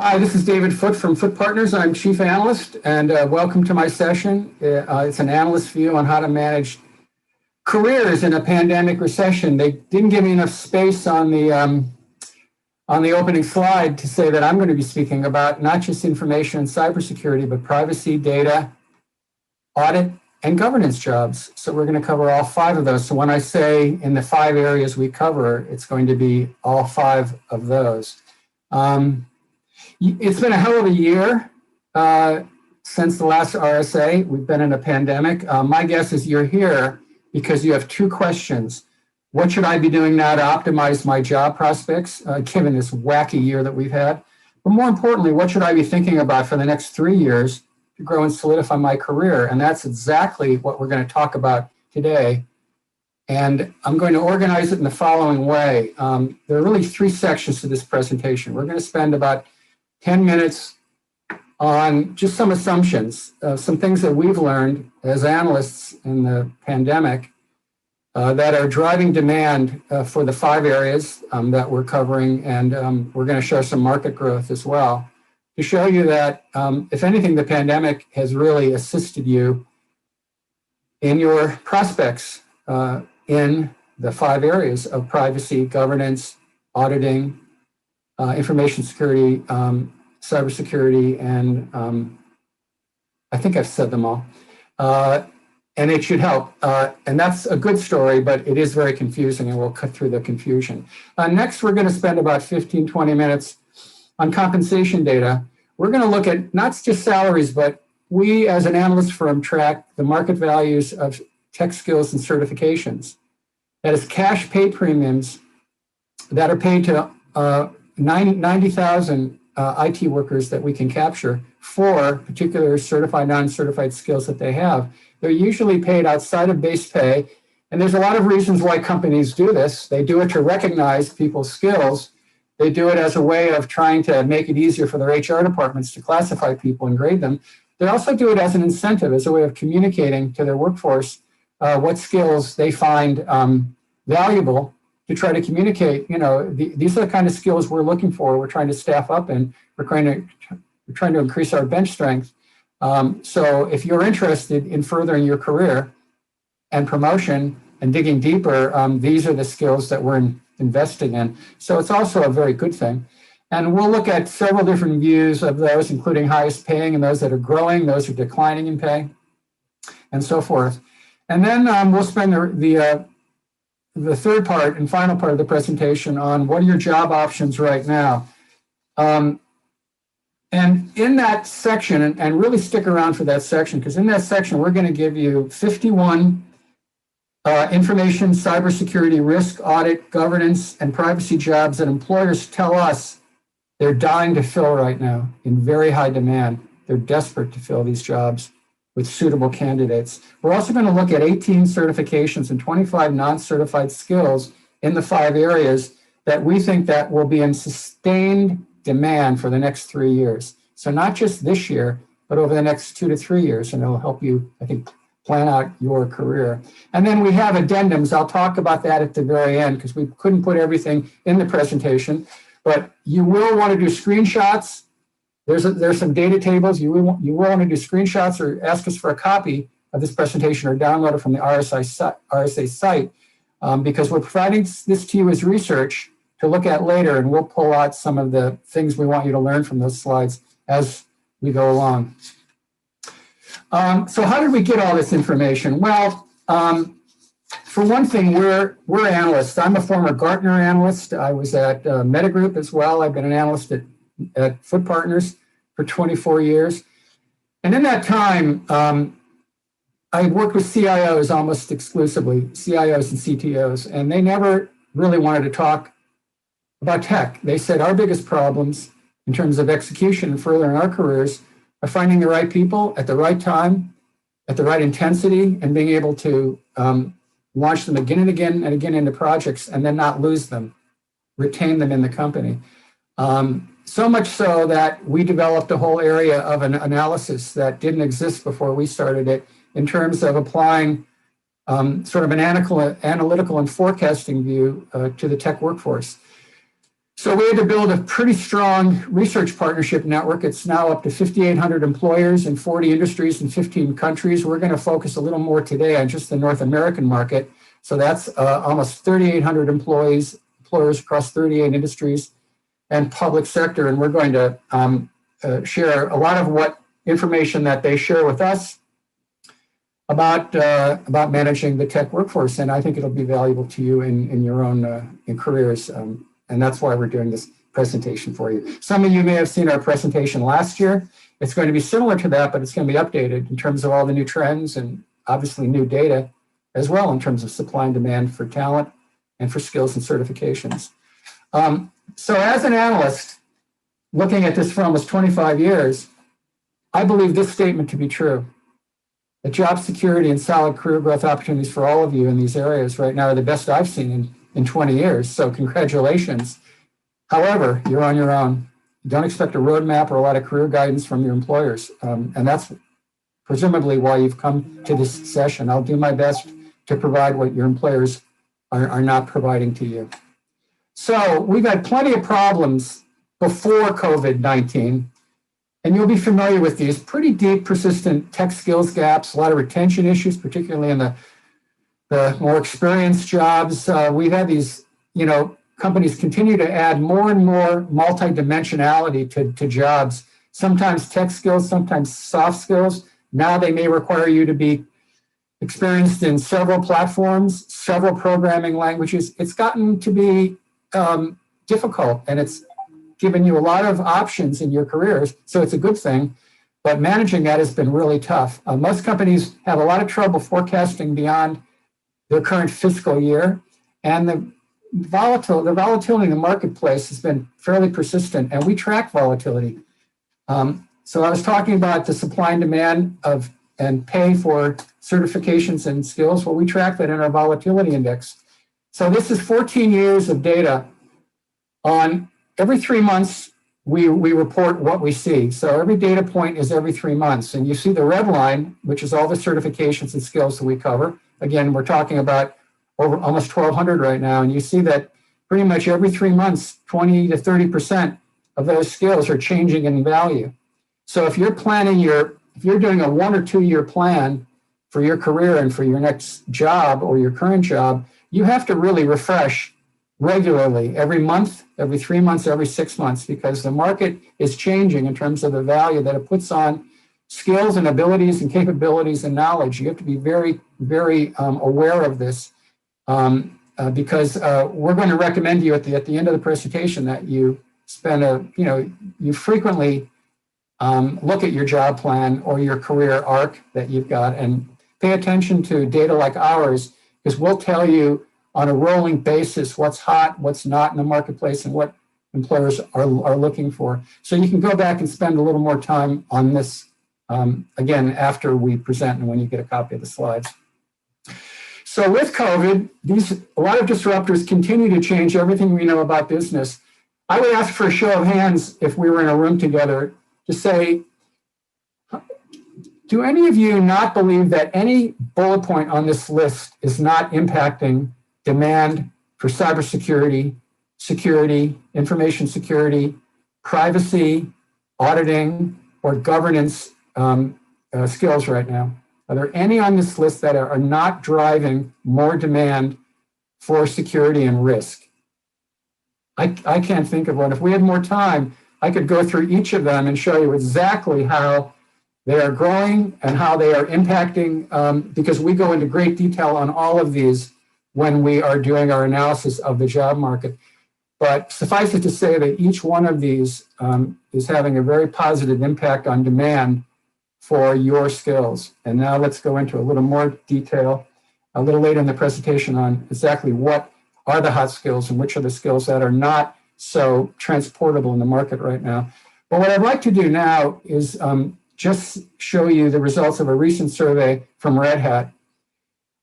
Hi, this is David Foote from Foote Partners. I'm Chief Analyst, and welcome to my session. It's an analyst view on how to manage careers in a pandemic recession. They didn't give me enough space on the opening slide to say that I'm going to be speaking about not just information and cybersecurity, but privacy, data, audit, and governance jobs. So we're going to cover all five of those. So when I say in the 5 areas we cover, it's going to be all 5 of those. It's been a hell of a year since the last RSA. We've been in a pandemic. My guess is you're here because you have 2 questions. What should I be doing now to optimize my job prospects, given this wacky year that we've had? But more importantly, what should I be thinking about for the next 3 years to grow and solidify my career? And that's exactly what we're going to talk about today. And I'm going to organize it in the following way. There are really 3 sections to this presentation. We're going to spend about 10 minutes on just some assumptions, some things that we've learned as analysts in the pandemic that are driving demand for the 5 areas that we're covering. And we're going to show some market growth as well to show you that, if anything, the pandemic has really assisted you in your prospects in the 5 areas of privacy, governance, auditing, information security, cybersecurity, and I think I've said them all. And it should help. And that's a good story, but it is very confusing, and we'll cut through the confusion. Next, we're going to spend about 15, 20 minutes on compensation data. We're going to look at not just salaries, but we as an analyst firm track the market values of tech skills and certifications. That is cash pay premiums that are paid to 90,000 IT workers that we can capture for particular certified, non-certified skills that they have. They're usually paid outside of base pay. And there's a lot of reasons why companies do this. They do it to recognize people's skills. They do it as a way of trying to make it easier for their HR departments to classify people and grade them. They also do it as an incentive, as a way of communicating to their workforce what skills they find valuable, to try to communicate, these are the kind of skills we're looking for. We're trying to staff up, and we're trying to increase our bench strength. So if you're interested in furthering your career and promotion and digging deeper, these are the skills that we're investing in. So it's also a very good thing. And we'll look at several different views of those, including highest paying and those that are growing, those who are declining in pay, and so forth. And then we'll spend the third part and final part of the presentation on what are your job options right now. And in that section, and really stick around for that section, because in that section, we're going to give you 51 information, cybersecurity, risk, audit, governance, and privacy jobs that employers tell us they're dying to fill right now in very high demand. They're desperate to fill these jobs with suitable candidates. We're also going to look at 18 certifications and 25 non-certified skills in the 5 areas that we think that will be in sustained demand for the next 3 years. So not just this year, but over the next 2 to 3 years, and it'll help you, I think, plan out your career. And then we have addendums. I'll talk about that at the very end because we couldn't put everything in the presentation, but you will want to do screenshots. There's some data tables. You will want to do screenshots or ask us for a copy of this presentation or download it from the RSA site because we're providing this to you as research to look at later, and we'll pull out some of the things we want you to learn from those slides as we go along. So how did we get all this information? Well, for one thing, we're analysts. I'm a former Gartner analyst. I was at Metagroup as well. I've been an analyst at Foote Partners for 24 years. And in that time, I worked with CIOs almost exclusively, CIOs and CTOs, and they never really wanted to talk about tech. They said our biggest problems in terms of execution and furthering our careers are finding the right people at the right time, at the right intensity, and being able to launch them again and again and again into projects and then not lose them, retain them in the company. So much so that we developed a whole area of an analysis that didn't exist before we started it in terms of applying sort of an analytical and forecasting view to the tech workforce. So we had to build a pretty strong research partnership network. It's now up to 5,800 employers in 40 industries in 15 countries. We're going to focus a little more today on just the North American market. So that's almost 3,800 employers across 38 industries and public sector. And we're going to share a lot of what information that they share with us about managing the tech workforce. And I think it'll be valuable to you in your own in careers. And that's why we're doing this presentation for you. Some of you may have seen our presentation last year. It's going to be similar to that, but it's going to be updated in terms of all the new trends and obviously new data as well in terms of supply and demand for talent and for skills and certifications. So as an analyst, looking at this for almost 25 years, I believe this statement to be true. The job security and solid career growth opportunities for all of you in these areas right now are the best I've seen in 20 years. So congratulations. However, you're on your own. Don't expect a roadmap or a lot of career guidance from your employers. And that's presumably why you've come to this session. I'll do my best to provide what your employers are not providing to you. So we've had plenty of problems before COVID-19, and you'll be familiar with these pretty deep, persistent tech skills gaps, a lot of retention issues, particularly in the more experienced jobs. We've had these, companies continue to add more and more multidimensionality to jobs, sometimes tech skills, sometimes soft skills. Now they may require you to be experienced in several platforms, several programming languages. It's gotten to be difficult, and it's given you a lot of options in your careers, so it's a good thing. But managing that has been really tough. Most companies have a lot of trouble forecasting beyond their current fiscal year, and the volatility in the marketplace has been fairly persistent, and we track volatility. So I was talking about the supply and demand of and pay for certifications and skills. Well, we track that in our volatility index. So this is 14 years of data on every 3 months. We report what we see. So every data point is every 3 months. And you see the red line, which is all the certifications and skills that we cover. Again, we're talking about over almost 1,200 right now. And you see that pretty much every 3 months, 20 to 30% of those skills are changing in value. So if you're doing a 1 or 2 year plan for your career and for your next job or your current job, you have to really refresh regularly, every month, every 3 months, every 6 months, because the market is changing in terms of the value that it puts on skills and abilities and capabilities and knowledge. You have to be very, very aware of this because we're going to recommend you at the end of the presentation that you spend you frequently look at your job plan or your career arc that you've got and pay attention to data like ours, because we'll tell you on a rolling basis what's hot, what's not in the marketplace, and what employers are looking for. So you can go back and spend a little more time on this again after we present and when you get a copy of the slides. So with COVID, a lot of disruptors continue to change everything we know about business. I would ask for a show of hands if we were in a room together to say, do any of you not believe that any bullet point on this list is not impacting demand for cybersecurity, security, information security, privacy, auditing, or governance skills right now? Are there any on this list that are not driving more demand for security and risk? I can't think of one. If we had more time, I could go through each of them and show you exactly how they are growing and how they are impacting, because we go into great detail on all of these when we are doing our analysis of the job market. But suffice it to say that each one of these is having a very positive impact on demand for your skills. And now let's go into a little more detail a little later in the presentation on exactly what are the hot skills and which are the skills that are not so transportable in the market right now. But what I'd like to do now is just show you the results of a recent survey from Red Hat.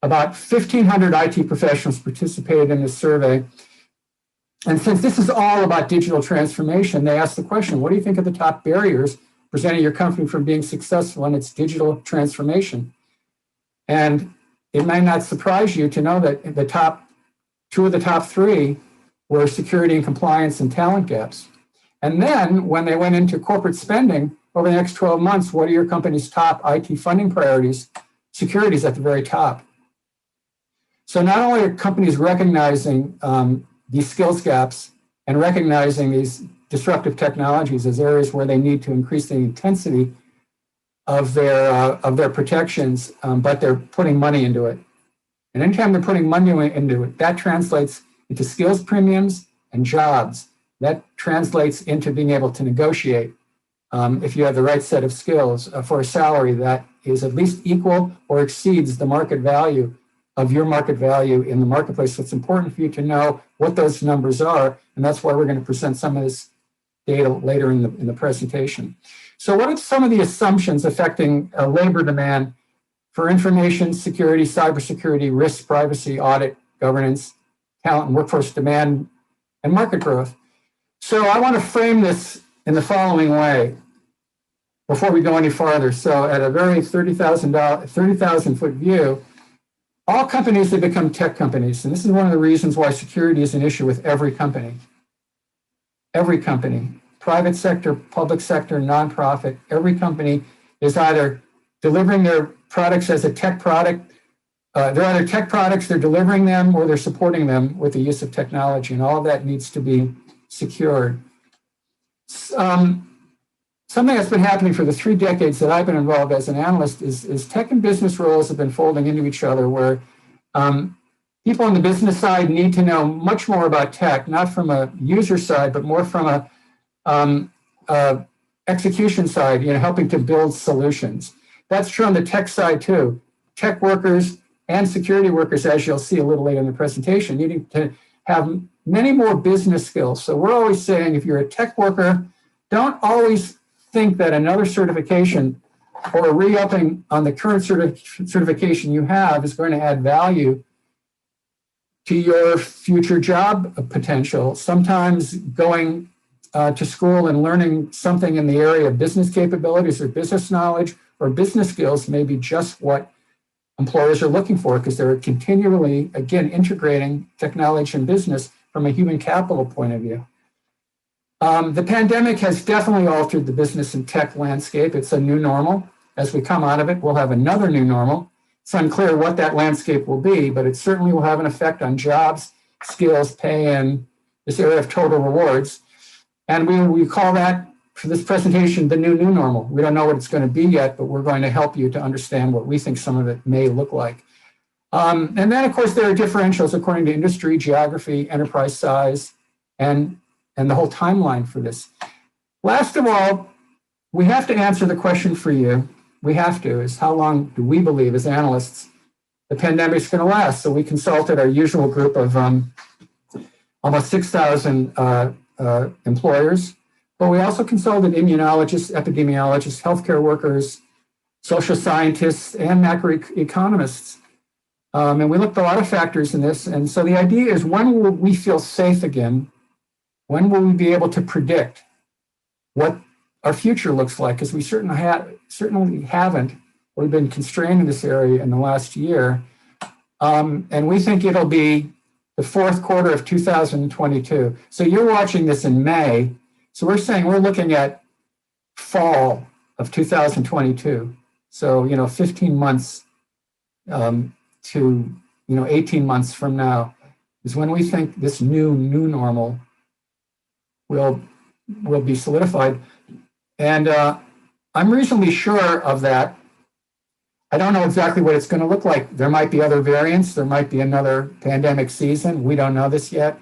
About 1,500 IT professionals participated in this survey. And since this is all about digital transformation, they asked the question, what do you think are the top barriers preventing your company from being successful in its digital transformation? And it may not surprise you to know that two of the top three were security and compliance and talent gaps. And then when they went into corporate spending over the next 12 months, what are your company's top IT funding priorities? Security is at the very top. So not only are companies recognizing these skills gaps and recognizing these disruptive technologies as areas where they need to increase the intensity of their protections, but they're putting money into it. And anytime they're putting money into it, that translates into skills premiums and jobs. That translates into being able to negotiate if you have the right set of skills for a salary that is at least equal or exceeds the market value of your market value in the marketplace. So it's important for you to know what those numbers are, and that's why we're going to present some of this data later in the presentation. So what are some of the assumptions affecting labor demand for information security, cybersecurity, risk, privacy, audit, governance, talent and workforce demand, and market growth? So I want to frame this in the following way before we go any farther. So at a very 30,000 foot view, all companies have become tech companies. And this is one of the reasons why security is an issue with every company. Every company, private sector, public sector, nonprofit, every company is either delivering their products as a tech product. They're either tech products, they're delivering them, or they're supporting them with the use of technology. And all of that needs to be secured. Something that's been happening for the 3 decades that I've been involved as an analyst is tech and business roles have been folding into each other, where people on the business side need to know much more about tech, not from a user side, but more from a execution side, helping to build solutions. That's true on the tech side too. Tech workers and security workers, as you'll see a little later in the presentation, needing to have many more business skills. So we're always saying, if you're a tech worker, don't always think that another certification or a re-upping on the current certification you have is going to add value to your future job potential. Sometimes going to school and learning something in the area of business capabilities or business knowledge or business skills may be just what employers are looking for, because they're continually, again, integrating technology and business from a human capital point of view. The pandemic has definitely altered the business and tech landscape. It's a new normal. As we come out of it, we'll have another new normal. It's unclear what that landscape will be, but it certainly will have an effect on jobs, skills, pay, and this area of total rewards. And we call that, for this presentation, the new normal. We don't know what it's going to be yet, but we're going to help you to understand what we think some of it may look like. And then, of course, there are differentials according to industry, geography, enterprise size, and the whole timeline for this. Last of all, we have to answer the question for you. We have to, is how long do we believe as analysts the pandemic is going to last? So we consulted our usual group of almost 6,000 employers, but we also consulted immunologists, epidemiologists, healthcare workers, social scientists, and macroeconomists. And we looked at a lot of factors in this. And so the idea is, when will we feel safe again? When will we be able to predict what our future looks like? Because we certainly haven't. We've been constrained in this area in the last year. And we think it'll be the fourth quarter of 2022. So you're watching this in May. So we're saying we're looking at fall of 2022. So, 15 months to 18 months from now is when we think this new normal will be solidified. And I'm reasonably sure of that. I don't know exactly what it's going to look like. There might be other variants. There might be another pandemic season. We don't know this yet.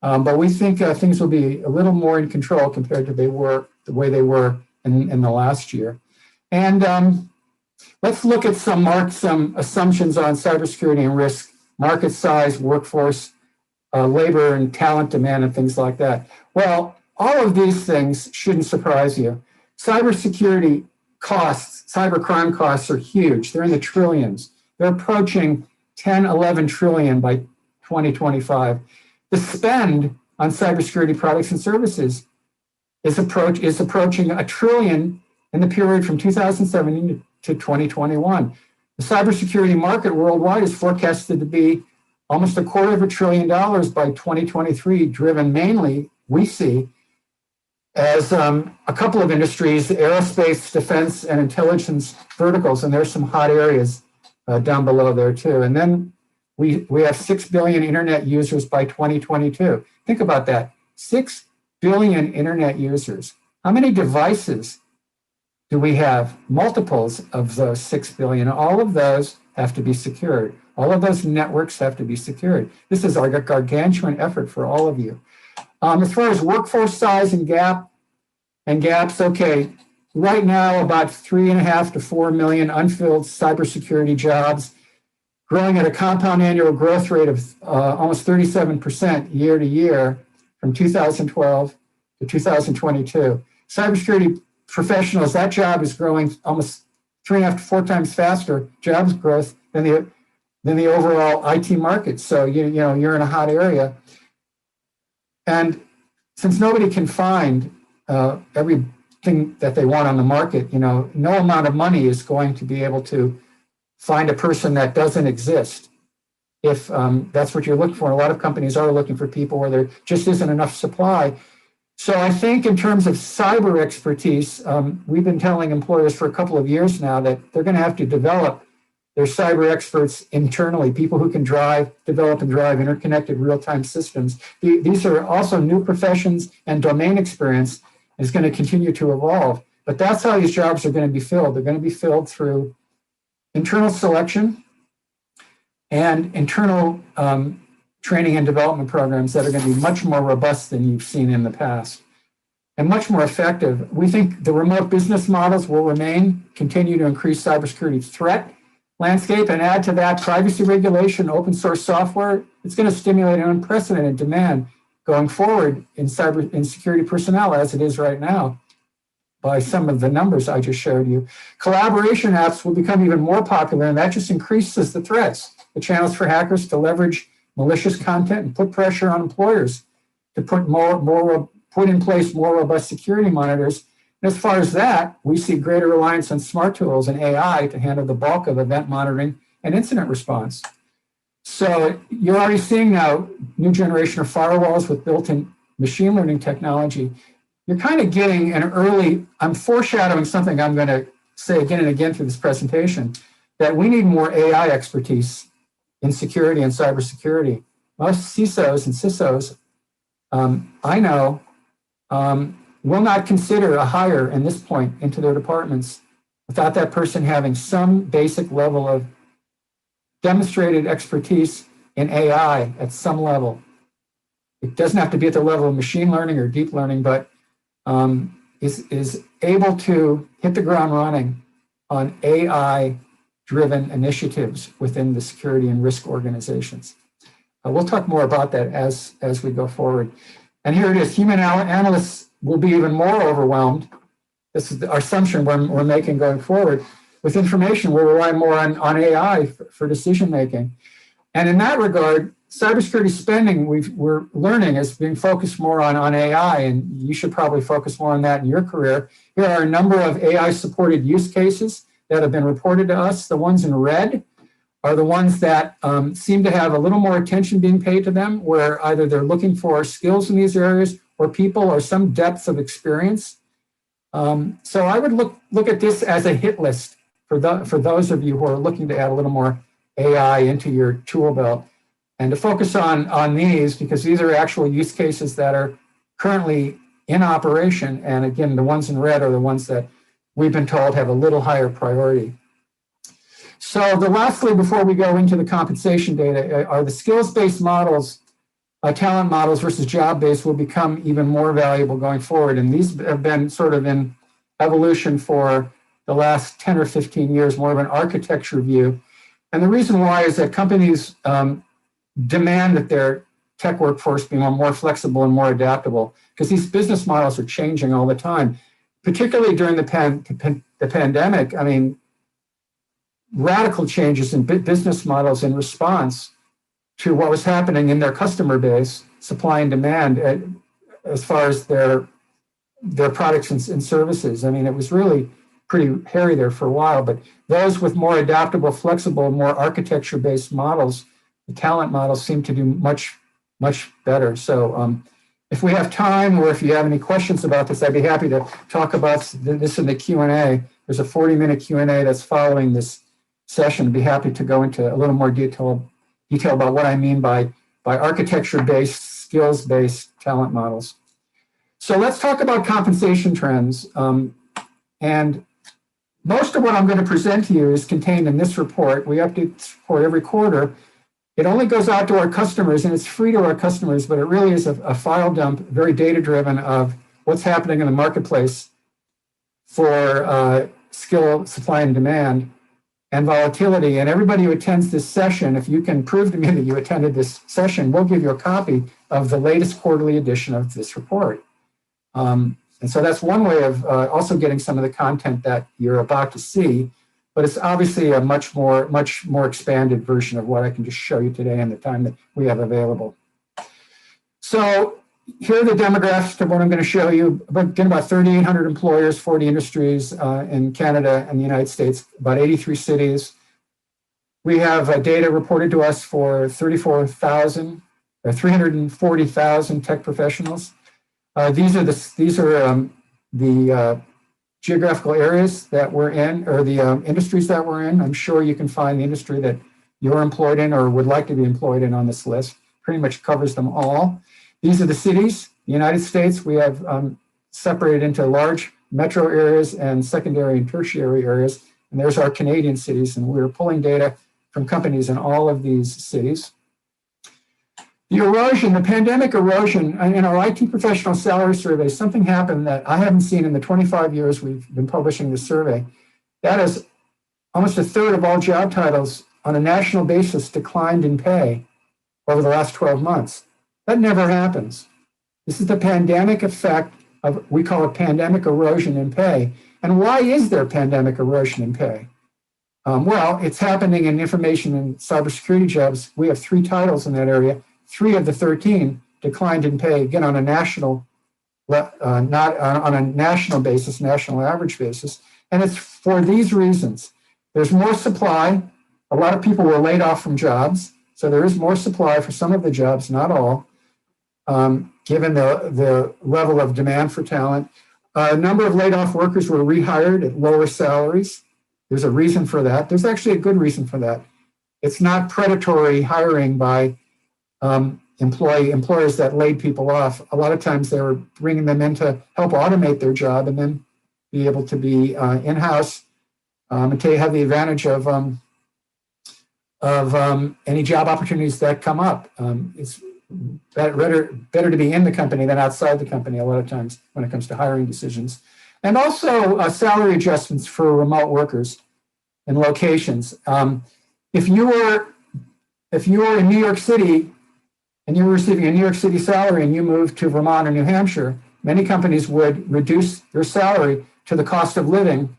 But we think things will be a little more in control compared to the way they were in the last year. And let's look at some assumptions on cybersecurity and risk, market size, workforce, labor and talent demand, and things like that. Well, all of these things shouldn't surprise you. Cybersecurity costs, cybercrime costs are huge. They're in the trillions. They're approaching 10, 11 trillion by 2025. The spend on cybersecurity products and services is approaching $1 trillion in the period from 2017 to 2021. The cybersecurity market worldwide is forecasted to be almost $250 billion by 2023, driven mainly, we see, as a couple of industries, aerospace, defense, and intelligence verticals, and there's some hot areas down below there too. And then we have 6 billion internet users by 2022. Think about that, 6 billion internet users. How many devices do we have? Multiples of those 6 billion. All of those have to be secured. All of those networks have to be secured. This is a gargantuan effort for all of you. As far as workforce size and gaps, okay, right now about 3.5 to 4 million unfilled cybersecurity jobs, growing at a compound annual growth rate of almost 37% year to year from 2012 to 2022. Cybersecurity professionals, that job is growing almost 3.5 to 4 times faster jobs growth than the overall IT market. So you're in a hot area. And since nobody can find everything that they want on the market, no amount of money is going to be able to find a person that doesn't exist. If that's what you're looking for, and a lot of companies are looking for people where there just isn't enough supply. So I think in terms of cyber expertise, we've been telling employers for a couple of years now that they're going to have to develop their cyber experts internally, people who can develop and drive interconnected real-time systems. These are also new professions, and domain experience is going to continue to evolve. But that's how these jobs are going to be filled. They're going to be filled through internal selection and internal training and development programs that are going to be much more robust than you've seen in the past and much more effective. We think the remote business models will continue to increase cybersecurity threat landscape, and add to that privacy regulation, open source software. It's going to stimulate an unprecedented demand going forward in security personnel as it is right now by some of the numbers I just showed you. Collaboration apps will become even more popular, and that just increases the threats, the channels for hackers to leverage malicious content and put pressure on employers to put in place more robust security monitors. And as far as that, we see greater reliance on smart tools and AI to handle the bulk of event monitoring and incident response. So you're already seeing now new generation of firewalls with built-in machine learning technology. You're kind of getting I'm foreshadowing something I'm going to say again and again through this presentation, that we need more AI expertise in security and cybersecurity. Most CISOs and CISOs, I know, will not consider a hire in this point into their departments without that person having some basic level of demonstrated expertise in AI at some level. It doesn't have to be at the level of machine learning or deep learning, but is able to hit the ground running on AI-driven initiatives within the security and risk organizations. We'll talk more about that as we go forward. And here it is, human analysts will be even more overwhelmed. This is our assumption we're making going forward. With information, we'll rely more on AI for decision making. And in that regard, cybersecurity spending, we're learning, is being focused more on AI, and you should probably focus more on that in your career. Here are a number of AI-supported use cases that have been reported to us. The ones in red are the ones that seem to have a little more attention being paid to them, where either they're looking for skills in these areas or people or some depth of experience. So I would look at this as a hit list for those of you who are looking to add a little more AI into your tool belt, and to focus on these, because these are actual use cases that are currently in operation. And again, the ones in red are the ones that we've been told have a little higher priority. So lastly, before we go into the compensation data, are the skills-based models, talent models versus job-based, will become even more valuable going forward. And these have been sort of in evolution for the last 10 or 15 years, more of an architecture view. And the reason why is that companies demand that their tech workforce be more flexible and more adaptable, because these business models are changing all the time, particularly during the pandemic. I mean, radical changes in business models in response to what was happening in their customer base, supply and demand, as far as their products and services. I mean, it was really pretty hairy there for a while, but those with more adaptable, flexible, more architecture-based models the talent models seem to do much, much better. So if we have time, or if you have any questions about this, I'd be happy to talk about this in the Q&A. There's a 40-minute Q&A that's following this session. I'd be happy to go into a little more detail about what I mean by architecture-based, skills-based talent models. So let's talk about compensation trends. And most of what I'm going to present to you is contained in this report. We update this report every quarter. It only goes out to our customers, and it's free to our customers, but it really is a file dump, very data-driven, of what's happening in the marketplace for skill supply and demand and volatility. And everybody who attends this session, if you can prove to me that you attended this session, we'll give you a copy of the latest quarterly edition of this report. And so that's one way of also getting some of the content that you're about to see, but it's obviously a much more expanded version of what I can just show you today in the time that we have available. So here are the demographics of what I'm going to show you. Again, about 3,800 employers, 40 industries in Canada and the United States, about 83 cities. We have data reported to us for 340,000 tech professionals. These are the geographical areas that we're in, or the industries that we're in. I'm sure you can find the industry that you're employed in or would like to be employed in on this list. Pretty much covers them all. These are the cities. The United States, we have separated into large metro areas and secondary and tertiary areas. And there's our Canadian cities. And we're pulling data from companies in all of these cities. The erosion, the pandemic erosion, in our IT professional salary survey, something happened that I haven't seen in the 25 years we've been publishing this survey. That is, almost a third of all job titles on a national basis declined in pay over the last 12 months. That never happens. This is the pandemic effect of, we call it pandemic erosion in pay. And why is there pandemic erosion in pay? Well, it's happening in information and cybersecurity jobs. We have 3 titles in that area. 3 of the 13 declined in pay, again, on a national, not on a national basis, national average basis. And it's for these reasons. There's more supply. A lot of people were laid off from jobs. So there is more supply for some of the jobs, not all, given the level of demand for talent. A number of laid off workers were rehired at lower salaries. There's a reason for that. There's actually a good reason for that. It's not predatory hiring by employers that laid people off. A lot of times they were bringing them in to help automate their job and then be able to be in-house and to have the advantage of any job opportunities that come up. It's better to be in the company than outside the company a lot of times when it comes to hiring decisions. And also salary adjustments for remote workers and locations. If you were in New York City and you were receiving a New York City salary and you moved to Vermont or New Hampshire, many companies would reduce their salary to the cost of living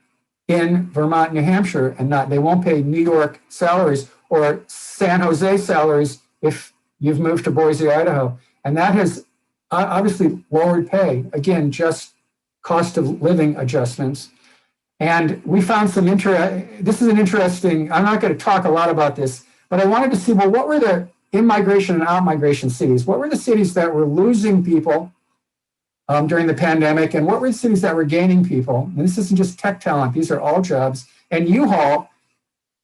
in Vermont, New Hampshire, and they won't pay New York salaries or San Jose salaries if you've moved to Boise, Idaho. And that has obviously lowered pay. Again, just cost of living adjustments. And we found this is an interesting, I'm not going to talk a lot about this, but I wanted to see, well, what were the in-migration and out-migration cities? What were the cities that were losing people during the pandemic? And what were the cities that were gaining people? And this isn't just tech talent, these are all jobs. And U-Haul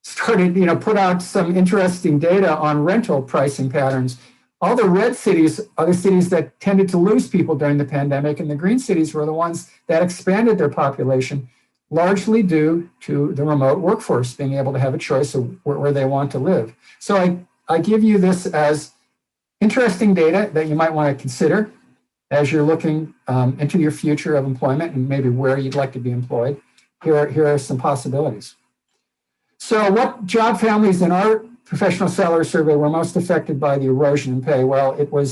started, put out some interesting data on rental pricing patterns. All the red cities are the cities that tended to lose people during the pandemic, and the green cities were the ones that expanded their population, largely due to the remote workforce being able to have a choice of where they want to live. So I give you this as interesting data that you might want to consider as you're looking into your future of employment and maybe where you'd like to be employed. Here are some possibilities. So what job families in our professional salary survey were most affected by the erosion in pay? Well, it were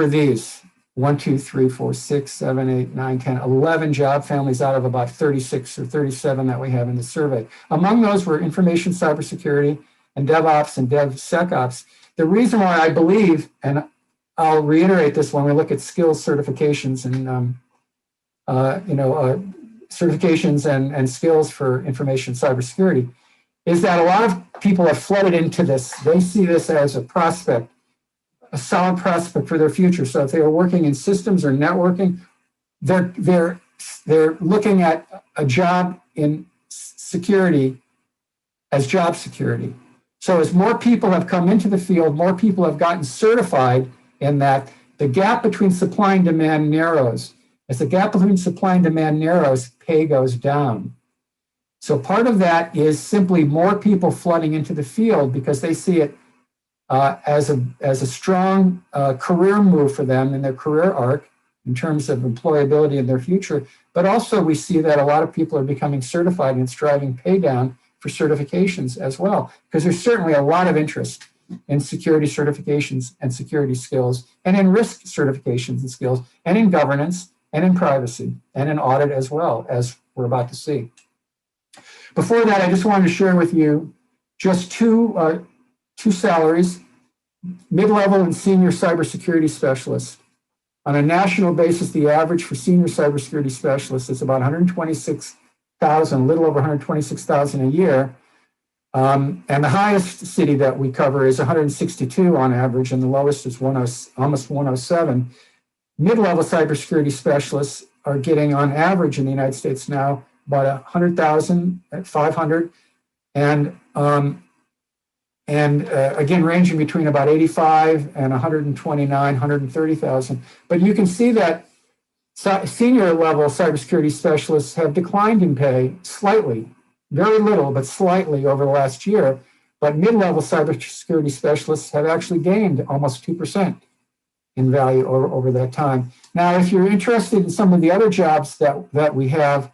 these 1, 2, 3, 4, 6, 7, 8, 9, 10, 11 job families out of about 36 or 37 that we have in the survey. Among those were information cybersecurity and DevOps and DevSecOps. The reason why I believe, and I'll reiterate this when we look at skills certifications and certifications and skills for information cybersecurity, is that a lot of people have flooded into this. They see this as a prospect, a solid prospect for their future. So if they are working in systems or networking, they're looking at a job in security as job security. So as more people have come into the field, more people have gotten certified in that, the gap between supply and demand narrows. As the gap between supply and demand narrows, pay goes down. So part of that is simply more people flooding into the field because they see it as a strong career move for them in their career arc in terms of employability in their future. But also we see that a lot of people are becoming certified, and it's driving pay down for certifications as well, because there's certainly a lot of interest in security certifications and security skills, and in risk certifications and skills, and in governance, and in privacy, and in audit as well, as we're about to see. Before that, I just wanted to share with you just two salaries, mid-level and senior cybersecurity specialists. On a national basis, the average for senior cybersecurity specialists is about $126,000, a little over $126,000 a year. And the highest city that we cover is 162 on average, and the lowest is almost 107. Mid-level cybersecurity specialists are getting, on average in the United States now, about 100,000 at 500, and again, ranging between about 85 and 129, 130,000. But you can see that senior level cybersecurity specialists have declined in pay slightly, very little, but slightly over the last year. But mid-level cybersecurity specialists have actually gained almost 2% in value over that time. Now, if you're interested in some of the other jobs that we have,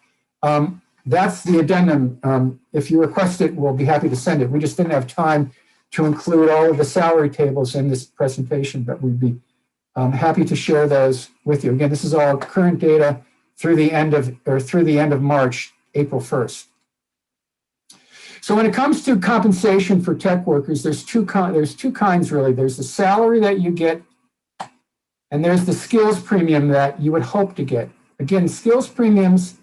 that's the addendum. If you request it, we'll be happy to send it. We just didn't have time to include all of the salary tables in this presentation, but we'd be happy to share those with you. Again, this is all current data through the end of March, April 1st. So when it comes to compensation for tech workers, there's two kinds really. There's the salary that you get, and there's the skills premium that you would hope to get. Again, skills premiums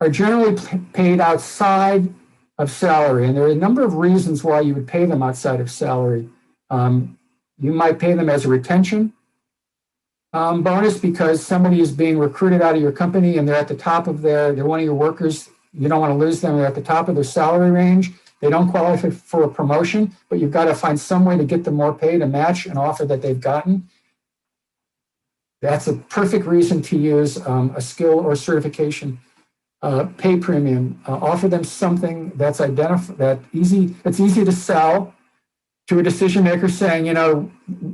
are generally paid outside of salary, and there are a number of reasons why you would pay them outside of salary. You might pay them as a retention bonus because somebody is being recruited out of your company and they're at the top of they're one of your workers. You don't want to lose them. They're at the top of their salary range. They don't qualify for a promotion, but you've got to find some way to get them more pay to match an offer that they've gotten. That's a perfect reason to use a skill or certification pay premium. Offer them something that's easy to sell to a decision maker, saying,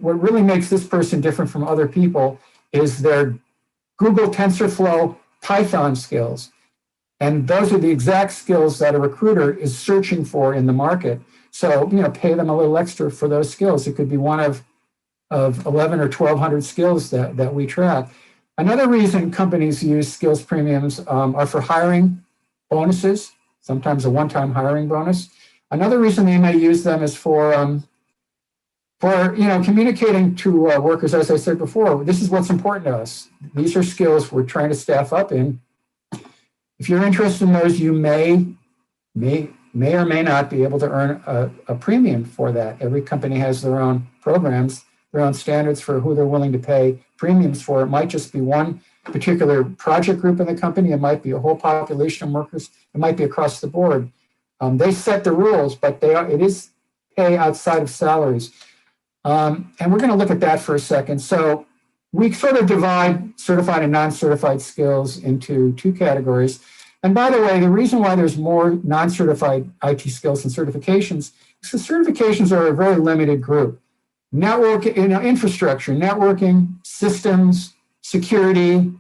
what really makes this person different from other people is their Google TensorFlow Python skills. And those are the exact skills that a recruiter is searching for in the market. So, pay them a little extra for those skills. It could be one of 11 or 1,200 skills that we track. Another reason companies use skills premiums are for hiring bonuses, sometimes a one-time hiring bonus. Another reason they may use them is for communicating to workers, as I said before, this is what's important to us. These are skills we're trying to staff up in. If you're interested in those, you may or may not be able to earn a premium for that. Every company has their own programs, their own standards for who they're willing to pay premiums for. It might just be one particular project group in the company. It might be a whole population of workers. It might be across the board. They set the rules, but it is pay outside of salaries. And we're going to look at that for a second. So we sort of divide certified and non-certified skills into two categories. And by the way, the reason why there's more non-certified IT skills and certifications is the certifications are a very limited group. Network, infrastructure, networking, systems, security,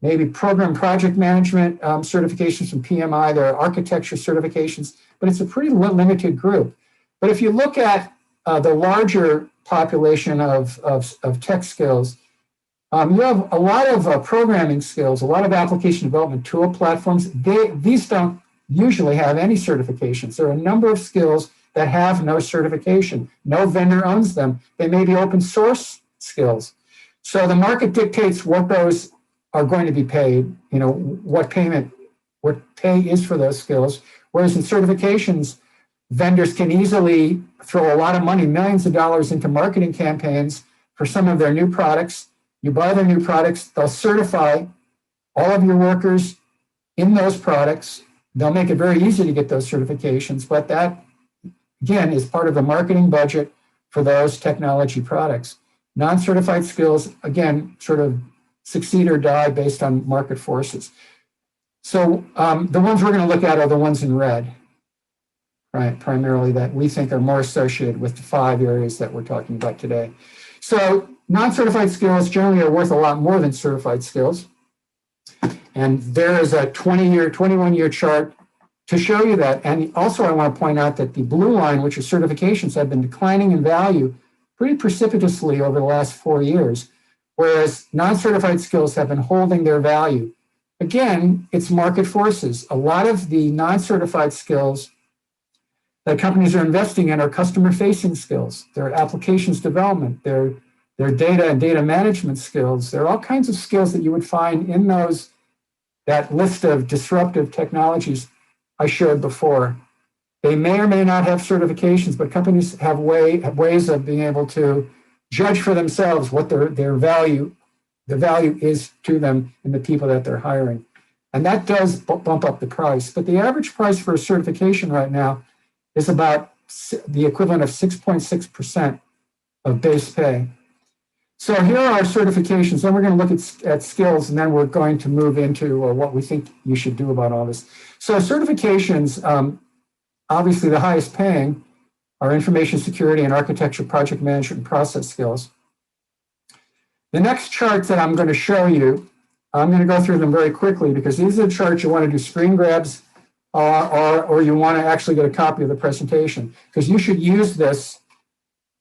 maybe program project management certifications from PMI. There are architecture certifications, but it's a pretty limited group. But if you look at the larger population of tech skills, you have a lot of programming skills, a lot of application development tool platforms. These don't usually have any certifications. There are a number of skills that have no certification. No vendor owns them. They may be open source skills. So the market dictates what those are going to be paid, what pay is for those skills. Whereas in certifications, vendors can easily throw a lot of money, millions of dollars into marketing campaigns for some of their new products. You buy their new products, they'll certify all of your workers in those products. They'll make it very easy to get those certifications, but that, again, is part of the marketing budget for those technology products. Non-certified skills, again, sort of succeed or die based on market forces. So the ones we're going to look at are the ones in red, right? Primarily that we think are more associated with the 5 areas that we're talking about today. So non-certified skills generally are worth a lot more than certified skills. And there is a 21-year chart to show you that. And also I want to point out that the blue line, which are certifications, have been declining in value pretty precipitously over the last 4 years, whereas non-certified skills have been holding their value. Again, it's market forces. A lot of the non-certified skills that companies are investing in are customer-facing skills. They're applications development. They're data and data management skills. There are all kinds of skills that you would find in that list of disruptive technologies I showed before. They may or may not have certifications, but companies have ways of being able to judge for themselves what the value is to them and the people that they're hiring. And that does bump up the price. But the average price for a certification right now is about the equivalent of 6.6% of base pay. So here are our certifications. Then we're going to look at skills, and then we're going to move into what we think you should do about all this. So certifications, obviously the highest paying are information security and architecture, project management, and process skills. The next charts that I'm going to show you, I'm going to go through them very quickly because these are the charts you want to do screen grabs or you want to actually get a copy of the presentation, because you should use this,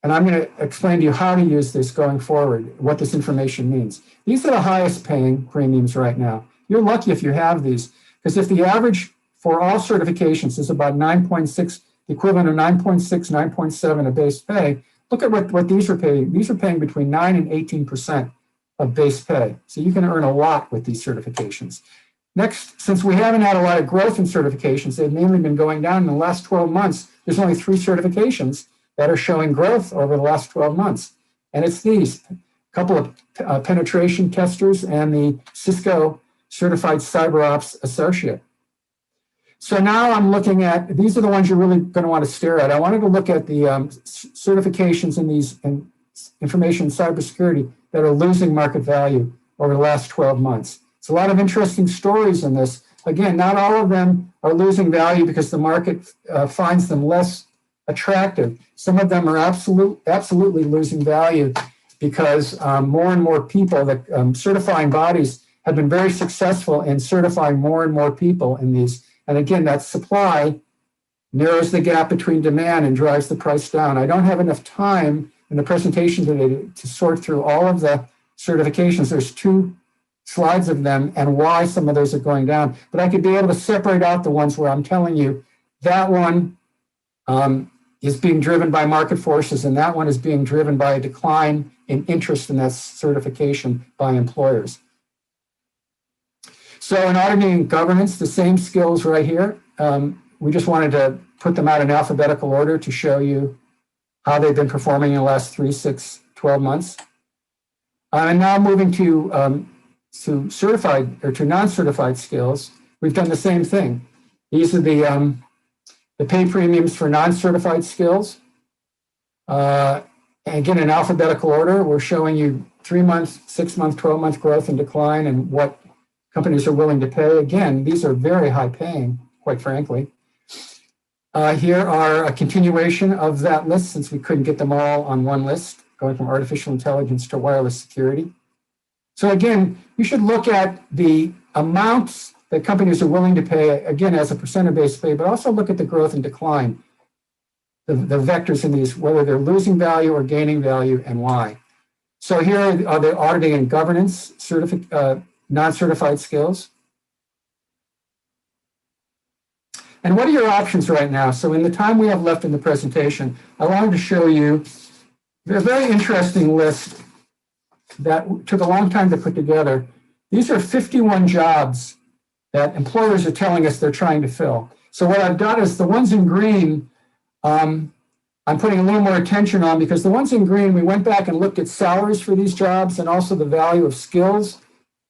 and I'm going to explain to you how to use this going forward, what this information means. These are the highest paying premiums right now. You're lucky if you have these, because if the average for all certifications is about 9.6, the equivalent of 9.6, 9.7 of base pay, look at what these are paying. These are paying between 9 and 18% of base pay. So you can earn a lot with these certifications. Next, since we haven't had a lot of growth in certifications, they've mainly been going down in the last 12 months. There's only 3 certifications that are showing growth over the last 12 months. And it's these, a couple of penetration testers and the Cisco Certified CyberOps Associate. So now I'm looking at, these are the ones you're really going to want to stare at. I wanted to look at the certifications in these information cybersecurity that are losing market value over the last 12 months. It's a lot of interesting stories in this. Again, not all of them are losing value because the market finds them less attractive. Some of them are absolutely losing value because more and more people, the certifying bodies have been very successful in certifying more and more people in these. And again, that supply narrows the gap between demand and drives the price down. I don't have enough time in the presentation today to sort through all of the certifications. There's 2 slides of them and why some of those are going down. But I could be able to separate out the ones where I'm telling you that one is being driven by market forces and that one is being driven by a decline in interest in that certification by employers. So in auditing and governance, the same skills right here. We just wanted to put them out in alphabetical order to show you how they've been performing in the last 3, 6, 12 months. And now moving to certified or to non-certified skills, we've done the same thing. These are the pay premiums for non-certified skills. Again, in alphabetical order, we're showing you 3-month, 6-month, 12-month growth and decline and what companies are willing to pay. Again, these are very high paying, quite frankly. Here are a continuation of that list since we couldn't get them all on one list, going from artificial intelligence to wireless security. So again, you should look at the amounts that companies are willing to pay, again, as a percent of base pay, but also look at the growth and decline, the vectors in these, whether they're losing value or gaining value and why. So here are the auditing and governance non-certified skills. And what are your options right now? So in the time we have left in the presentation, I wanted to show you a very interesting list that took a long time to put together. These are 51 jobs that employers are telling us they're trying to fill. So what I've done is the ones in green I'm putting a little more attention on, because the ones in green, we went back and looked at salaries for these jobs and also the value of skills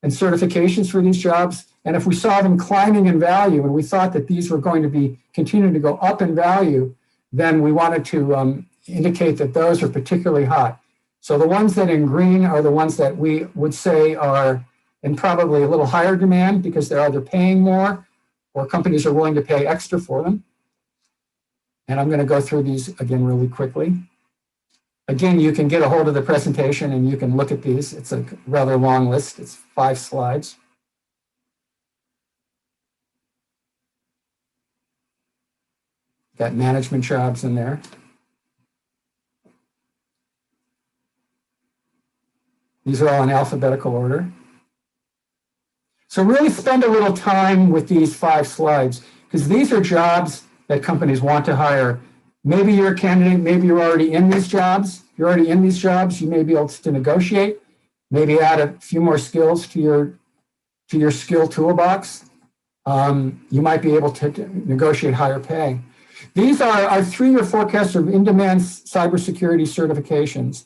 and certifications for these jobs. And if we saw them climbing in value and we thought that these were going to be continuing to go up in value, then we wanted to indicate that those are particularly hot. So the ones that in green are the ones that we would say are in probably a little higher demand, because they're either paying more or companies are willing to pay extra for them. And I'm going to go through these again really quickly. Again, you can get a hold of the presentation and you can look at these. It's a rather long list. It's 5 slides. Got management jobs in there. These are all in alphabetical order. So really spend a little time with these 5 slides, because these are jobs that companies want to hire. Maybe you're a candidate, maybe you're already in these jobs. If you're already in these jobs, you may be able to negotiate, maybe add a few more skills to your skill toolbox. You might be able to negotiate higher pay. These are our 3-year forecasts of in-demand cybersecurity certifications.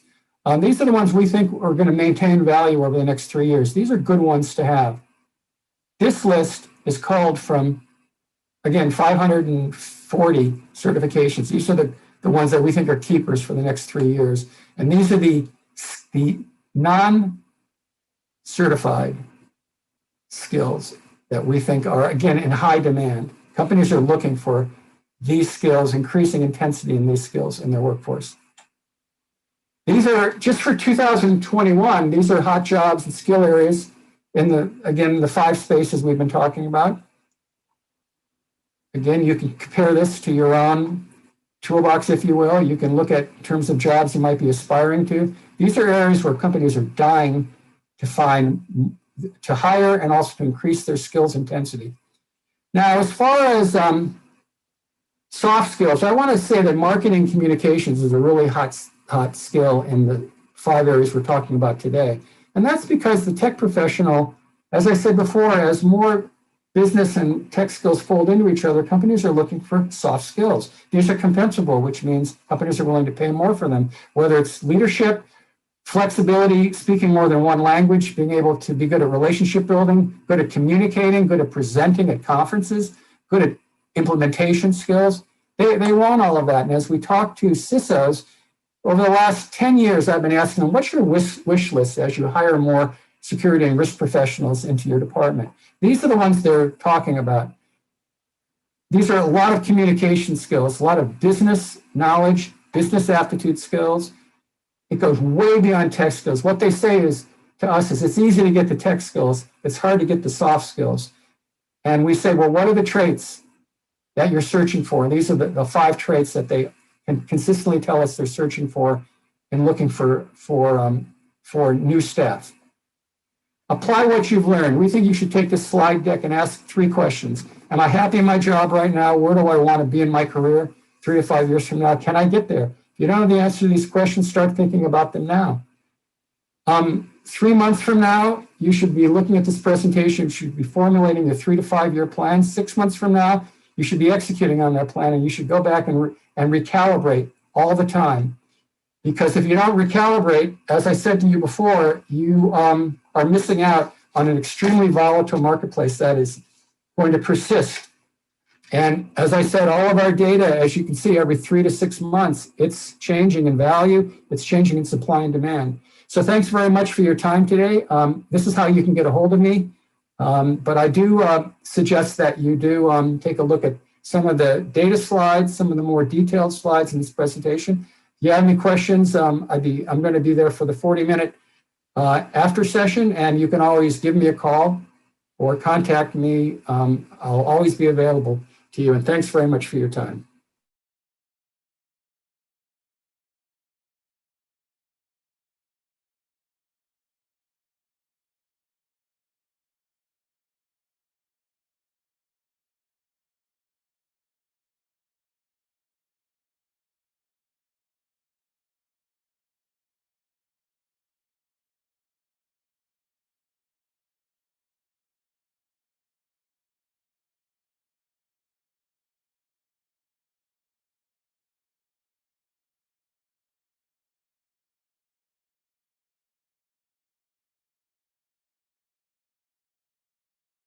These are the ones we think are going to maintain value over the next 3 years. These are good ones to have. This list is called from, again, 540 certifications. These are the ones that we think are keepers for the next 3 years. And these are the non-certified skills that we think are, again, in high demand. Companies are looking for these skills, increasing intensity in these skills in their workforce. These are just for 2021. These are hot jobs and skill areas in the 5 spaces we've been talking about. Again, you can compare this to your own toolbox, if you will. You can look at in terms of jobs you might be aspiring to. These are areas where companies are dying to hire and also to increase their skills intensity. Now, as far as soft skills, I want to say that marketing communications is a really hot skill in the 5 areas we're talking about today. And that's because the tech professional, as I said before, as more business and tech skills fold into each other, companies are looking for soft skills. These are compensable, which means companies are willing to pay more for them, whether it's leadership, flexibility, speaking more than one language, being able to be good at relationship building, good at communicating, good at presenting at conferences, good at implementation skills. They want all of that. And as we talk to CISOs, over the last 10 years, I've been asking them, what's your wish list as you hire more security and risk professionals into your department? These are the ones they're talking about. These are a lot of communication skills, a lot of business knowledge, business aptitude skills. It goes way beyond tech skills. What they say is to us is it's easy to get the tech skills. It's hard to get the soft skills. And we say, well, what are the traits that you're searching for? And these are the 5 traits that they can consistently tell us they're searching for and looking for new staff. Apply what you've learned. We think you should take this slide deck and ask 3 questions. Am I happy in my job right now? Where do I want to be in my career 3 to 5 years from now? Can I get there? If you don't have the answer to these questions, start thinking about them now. 3 months from now, you should be looking at this presentation. You should be formulating the 3 to 5 year plan. 6 months from now, you should be executing on that plan, and you should go back and recalibrate all the time. Because if you don't recalibrate, as I said to you before, you are missing out on an extremely volatile marketplace that is going to persist. And as I said, all of our data, as you can see, every 3 to 6 months, it's changing in value, it's changing in supply and demand. So thanks very much for your time today. This is how you can get a hold of me. But I do suggest that you do take a look at some of the data slides, some of the more detailed slides in this presentation. If you have any questions, I'm going to be there for the 40-minute after session, and you can always give me a call or contact me. I'll always be available to you. And thanks very much for your time.